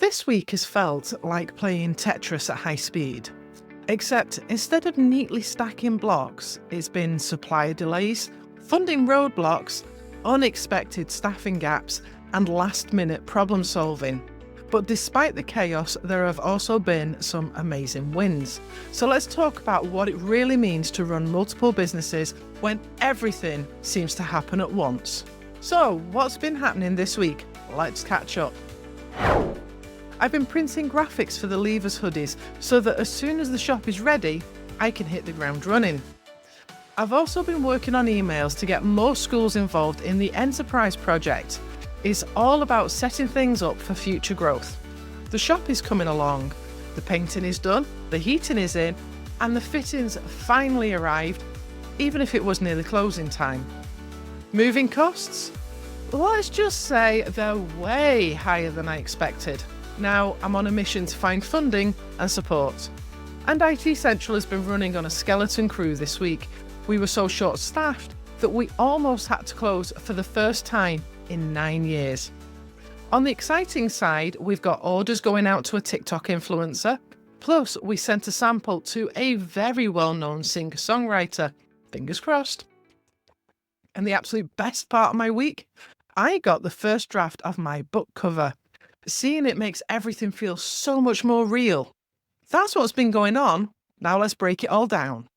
This week has felt like playing Tetris at high speed. Except instead of neatly stacking blocks, it's been supplier delays, funding roadblocks, unexpected staffing gaps, and last-minute problem solving. But despite the chaos, there have also been some amazing wins. So let's talk about what it really means to run multiple businesses when everything seems to happen at once. So, what's been happening this week? Let's catch up. I've been printing graphics for the Leavers Hoodies so that as soon as the shop is ready, I can hit the ground running. I've also been working on emails to get more schools involved in the enterprise project. It's all about setting things up for future growth. The shop is coming along, the painting is done, the heating is in, and the fittings finally arrived, even if it was nearly closing time. Moving costs? Let's just say they're way higher than I expected. Now I'm on a mission to find funding and support. And IT Central has been running on a skeleton crew this week. We were so short-staffed that we almost had to close for the first time in 9 years. On the exciting side, we've got orders going out to a TikTok influencer, plus we sent a sample to a very well-known singer-songwriter. Fingers crossed. And the absolute best part of my week, I got the first draft of my book cover. Seeing it makes everything feel so much more real. That's what's been going on. Now let's break it all down.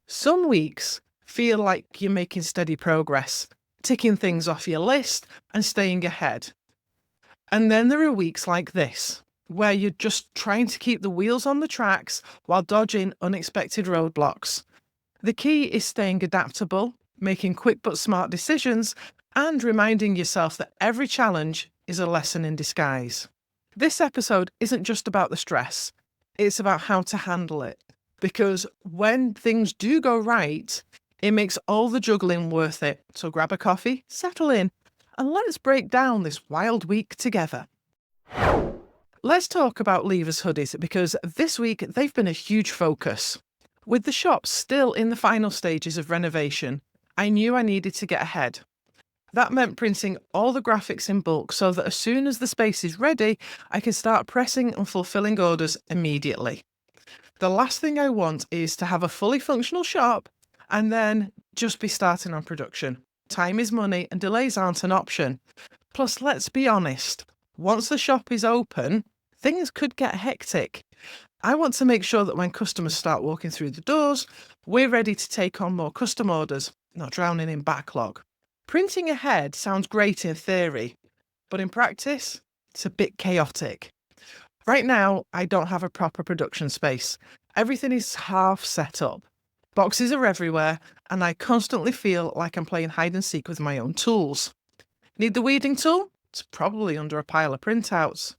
Some weeks feel like you're making steady progress, ticking things off your list and staying ahead. And then there are weeks like this, where you're just trying to keep the wheels on the tracks while dodging unexpected roadblocks. The key is staying adaptable, making quick but smart decisions, and reminding yourself that every challenge is a lesson in disguise. This episode isn't just about the stress, it's about how to handle it. Because when things do go right, it makes all the juggling worth it. So grab a coffee, settle in, and let's break down this wild week together. Let's talk about Leavers Hoodies because this week they've been a huge focus. With the shop still in the final stages of renovation, I knew I needed to get ahead. That meant printing all the graphics in bulk so that as soon as the space is ready, I can start pressing and fulfilling orders immediately. The last thing I want is to have a fully functional shop and then just be starting on production. Time is money and delays aren't an option. Plus, let's be honest, once the shop is open, things could get hectic. I want to make sure that when customers start walking through the doors, we're ready to take on more custom orders, not drowning in backlog. Printing ahead sounds great in theory, but in practice, it's a bit chaotic. Right now, I don't have a proper production space. Everything is half set up. Boxes are everywhere, and I constantly feel like I'm playing hide and seek with my own tools. Need the weeding tool? It's probably under a pile of printouts.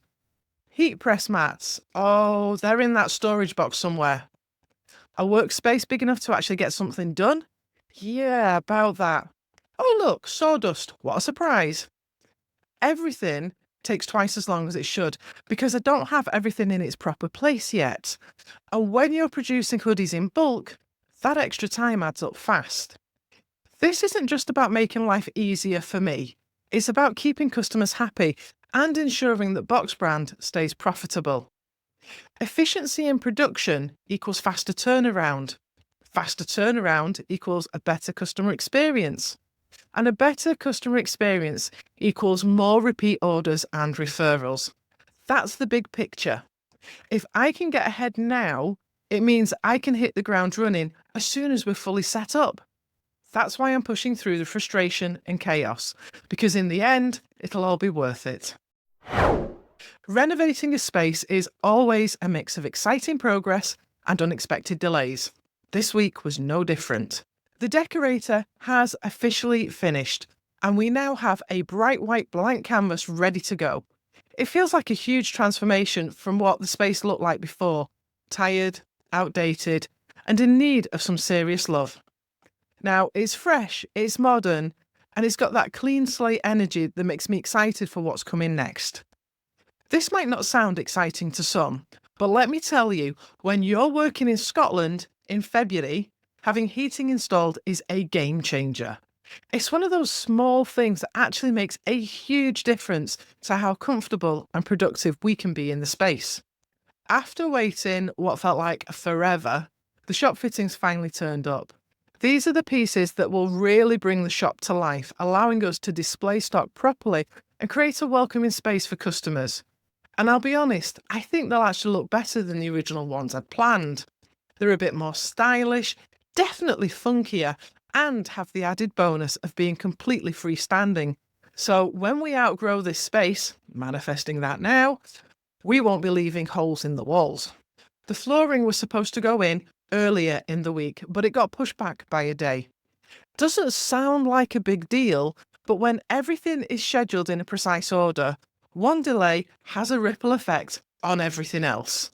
Heat press mats? Oh, they're in that storage box somewhere. A workspace big enough to actually get something done? Yeah, about that. Oh look, sawdust, what a surprise. Everything takes twice as long as it should because I don't have everything in its proper place yet. And when you're producing hoodies in bulk, that extra time adds up fast. This isn't just about making life easier for me. It's about keeping customers happy and ensuring that Box Brand stays profitable. Efficiency in production equals faster turnaround. Faster turnaround equals a better customer experience. And a better customer experience equals more repeat orders and referrals. That's the big picture. If I can get ahead now, it means I can hit the ground running as soon as we're fully set up. That's why I'm pushing through the frustration and chaos, because in the end, it'll all be worth it. Renovating a space is always a mix of exciting progress and unexpected delays. This week was no different. The decorator has officially finished, and we now have a bright white blank canvas ready to go. It feels like a huge transformation from what the space looked like before. Tired, outdated, and in need of some serious love. Now, it's fresh, it's modern, and it's got that clean slate energy that makes me excited for what's coming next. This might not sound exciting to some, but let me tell you, when you're working in Scotland in February, having heating installed is a game changer. It's one of those small things that actually makes a huge difference to how comfortable and productive we can be in the space. After waiting what felt like forever, the shop fittings finally turned up. These are the pieces that will really bring the shop to life, allowing us to display stock properly and create a welcoming space for customers. And I'll be honest, I think they'll actually look better than the original ones I'd planned. They're a bit more stylish, definitely funkier, and have the added bonus of being completely freestanding. So when we outgrow this space, manifesting that now, we won't be leaving holes in the walls. The flooring was supposed to go in earlier in the week, but it got pushed back by a day. Doesn't sound like a big deal, but when everything is scheduled in a precise order, one delay has a ripple effect on everything else.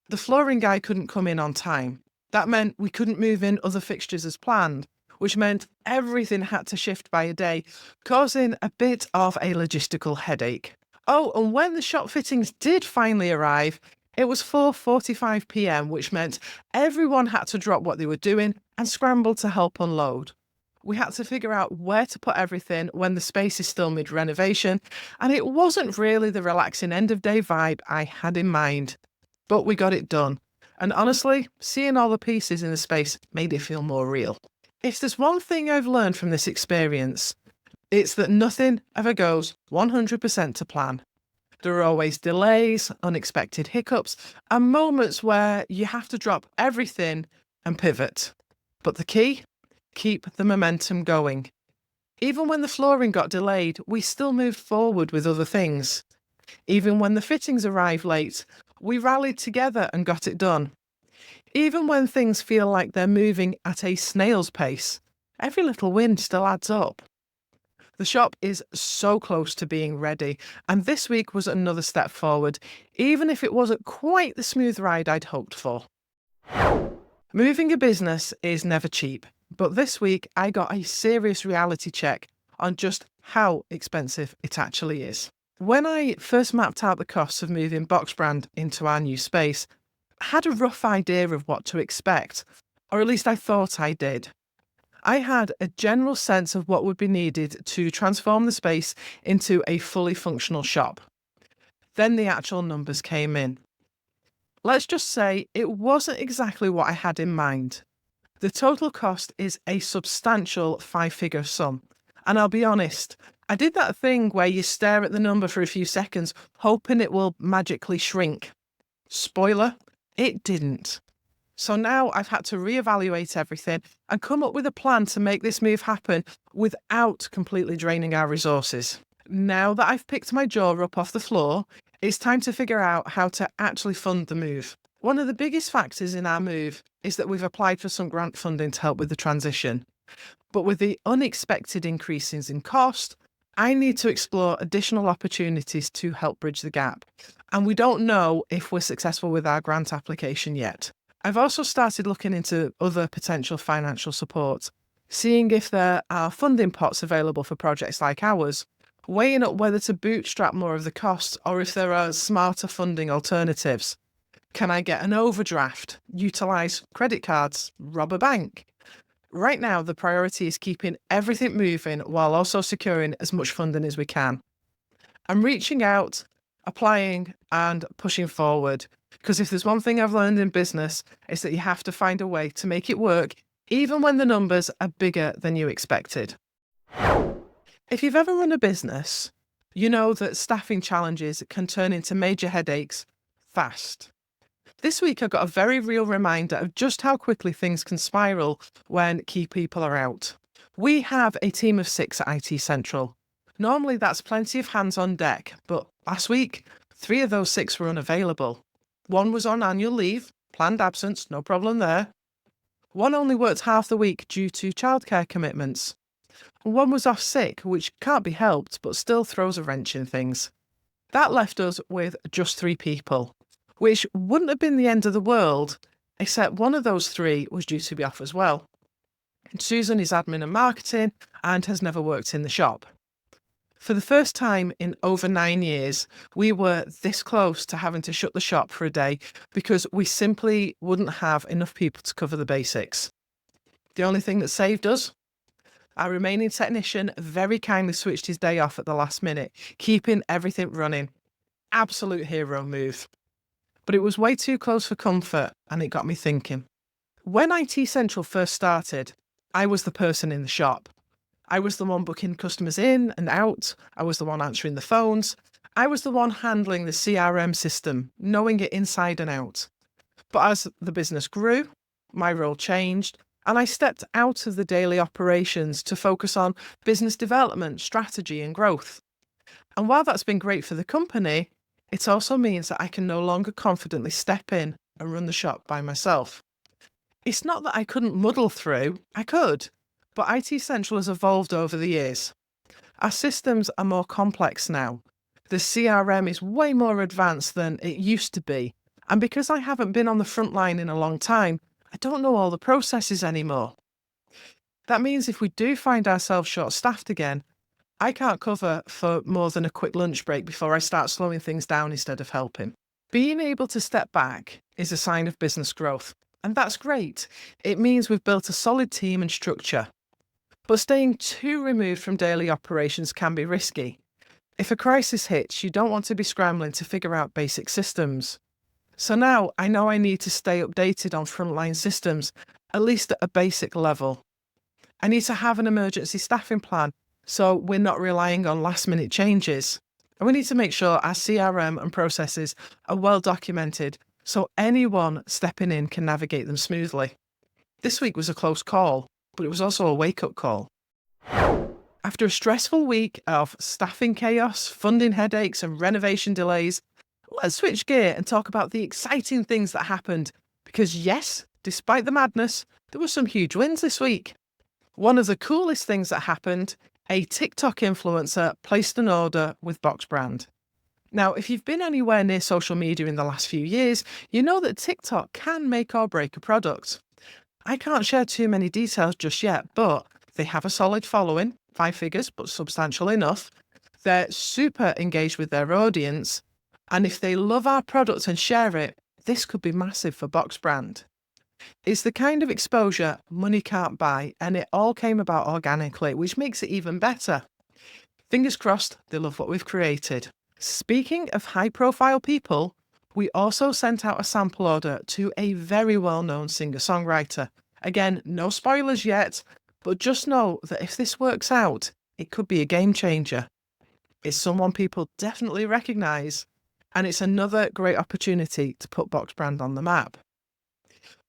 The flooring guy couldn't come in on time. That meant we couldn't move in other fixtures as planned, which meant everything had to shift by a day, causing a bit of a logistical headache. Oh, and when the shop fittings did finally arrive, it was 4:45 p.m, which meant everyone had to drop what they were doing and scramble to help unload. We had to figure out where to put everything when the space is still mid-renovation, and it wasn't really the relaxing end-of-day vibe I had in mind. But we got it done. And honestly, seeing all the pieces in the space made it feel more real. If there's one thing I've learned from this experience, it's that nothing ever goes 100% to plan. There are always delays, unexpected hiccups, and moments where you have to drop everything and pivot. But the key? Keep the momentum going. Even when the flooring got delayed, we still moved forward with other things. Even when the fittings arrived late, we rallied together and got it done. Even when things feel like they're moving at a snail's pace, every little win still adds up. The shop is so close to being ready, and this week was another step forward, even if it wasn't quite the smooth ride I'd hoped for. Moving a business is never cheap, but this week I got a serious reality check on just how expensive it actually is. When I first mapped out the costs of moving Box Brand into our new space, I had a rough idea of what to expect, or at least I thought I did. I had a general sense of what would be needed to transform the space into a fully functional shop. Then the actual numbers came in. Let's just say it wasn't exactly what I had in mind. The total cost is a substantial 5-figure sum. And I'll be honest, I did that thing where you stare at the number for a few seconds, hoping it will magically shrink. Spoiler, it didn't. So now I've had to reevaluate everything and come up with a plan to make this move happen without completely draining our resources. Now that I've picked my jaw up off the floor, it's time to figure out how to actually fund the move. One of the biggest factors in our move is that we've applied for some grant funding to help with the transition. But with the unexpected increases in cost, I need to explore additional opportunities to help bridge the gap. And we don't know if we're successful with our grant application yet. I've also started looking into other potential financial support, seeing if there are funding pots available for projects like ours, weighing up whether to bootstrap more of the costs or if there are smarter funding alternatives. Can I get an overdraft, utilise credit cards, rob a bank? Right now, the priority is keeping everything moving while also securing as much funding as we can. I'm reaching out, applying and pushing forward, because if there's one thing I've learned in business, it's that you have to find a way to make it work, even when the numbers are bigger than you expected. If you've ever run a business, you know that staffing challenges can turn into major headaches fast. This week I got a very real reminder of just how quickly things can spiral when key people are out. We have a team of 6 at IT Central. Normally that's plenty of hands on deck, but last week 3 of those 6 were unavailable. 1 was on annual leave, planned absence, no problem there. 1 only worked half the week due to childcare commitments. 1 was off sick, which can't be helped, but still throws a wrench in things. That left us with just 3 people, which wouldn't have been the end of the world, except one of those 3 was due to be off as well. Susan is admin and marketing and has never worked in the shop. For the first time in over 9 years, we were this close to having to shut the shop for a day because we simply wouldn't have enough people to cover the basics. The only thing that saved us? Our remaining technician very kindly switched his day off at the last minute, keeping everything running. Absolute hero move. But it was way too close for comfort, and it got me thinking. When IT Central first started, I was the person in the shop. I was the one booking customers in and out. I was the one answering the phones. I was the one handling the CRM system, knowing it inside and out. But as the business grew, my role changed, and I stepped out of the daily operations to focus on business development, strategy, and growth. And while that's been great for the company, it also means that I can no longer confidently step in and run the shop by myself. It's not that I couldn't muddle through, I could, but IT Central has evolved over the years. Our systems are more complex now. The CRM is way more advanced than it used to be, and because I haven't been on the front line in a long time, I don't know all the processes anymore. That means if we do find ourselves short-staffed again, I can't cover for more than a quick lunch break before I start slowing things down instead of helping. Being able to step back is a sign of business growth, and that's great. It means we've built a solid team and structure. But staying too removed from daily operations can be risky. If a crisis hits, you don't want to be scrambling to figure out basic systems. So now I know I need to stay updated on frontline systems, at least at a basic level. I need to have an emergency staffing plan so we're not relying on last-minute changes. And we need to make sure our CRM and processes are well documented so anyone stepping in can navigate them smoothly. This week was a close call, but it was also a wake-up call. After a stressful week of staffing chaos, funding headaches, and renovation delays, let's switch gear and talk about the exciting things that happened. Because yes, despite the madness, there were some huge wins this week. One of the coolest things that happened, a TikTok influencer placed an order with Box Brand. Now, if you've been anywhere near social media in the last few years, you know that TikTok can make or break a product. I can't share too many details just yet, but they have a solid following, 5 figures, but substantial enough. They're super engaged with their audience. And if they love our product and share it, this could be massive for Box Brand. It's the kind of exposure money can't buy, and it all came about organically, which makes it even better. Fingers crossed they love what we've created. Speaking of high-profile people, we also sent out a sample order to a very well-known singer-songwriter. Again, no spoilers yet, but just know that if this works out, it could be a game changer. It's someone people definitely recognise, and it's another great opportunity to put Box Brand on the map.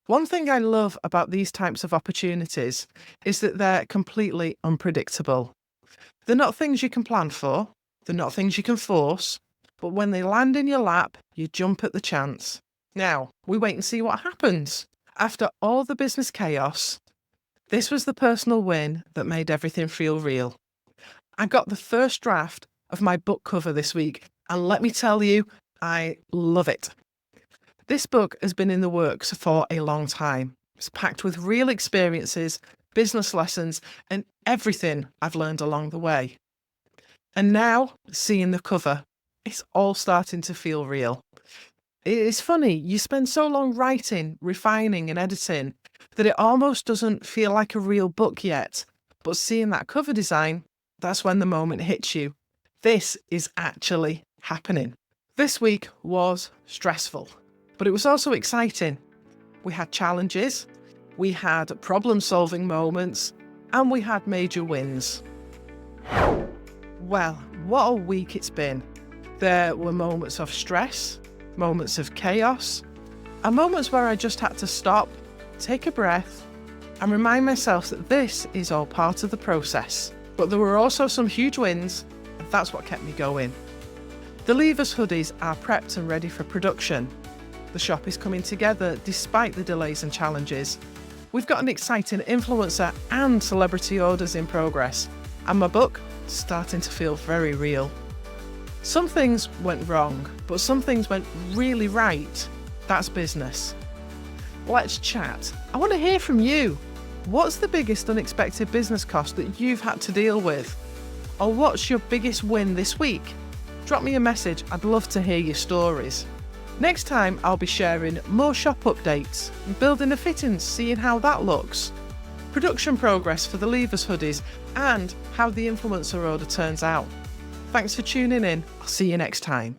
One thing I love about these types of opportunities is that they're completely unpredictable. They're not things you can plan for, they're not things you can force, but when they land in your lap, you jump at the chance. Now, we wait and see what happens. After all the business chaos, this was the personal win that made everything feel real. I got the first draft of my book cover this week, and let me tell you, I love it. This book has been in the works for a long time. It's packed with real experiences, business lessons, and everything I've learned along the way. And now, seeing the cover, it's all starting to feel real. It's funny, you spend so long writing, refining, and editing that it almost doesn't feel like a real book yet. But seeing that cover design, that's when the moment hits you. This is actually happening. This week was stressful, but it was also exciting. We had challenges, we had problem-solving moments, and we had major wins. Well, what a week it's been. There were moments of stress, moments of chaos, and moments where I just had to stop, take a breath, and remind myself that this is all part of the process. But there were also some huge wins, and that's what kept me going. The Leavers Hoodies are prepped and ready for production. The shop is coming together despite the delays and challenges. We've got an exciting influencer and celebrity orders in progress, and my book is starting to feel very real. Some things went wrong, but some things went really right. That's business. Let's chat. I want to hear from you. What's the biggest unexpected business cost that you've had to deal with? Or what's your biggest win this week? Drop me a message, I'd love to hear your stories. Next time I'll be sharing more shop updates, building a fittings, seeing how that looks. production progress for the Leavers hoodies, and how the influencer order turns out. Thanks for tuning in. I'll see you next time.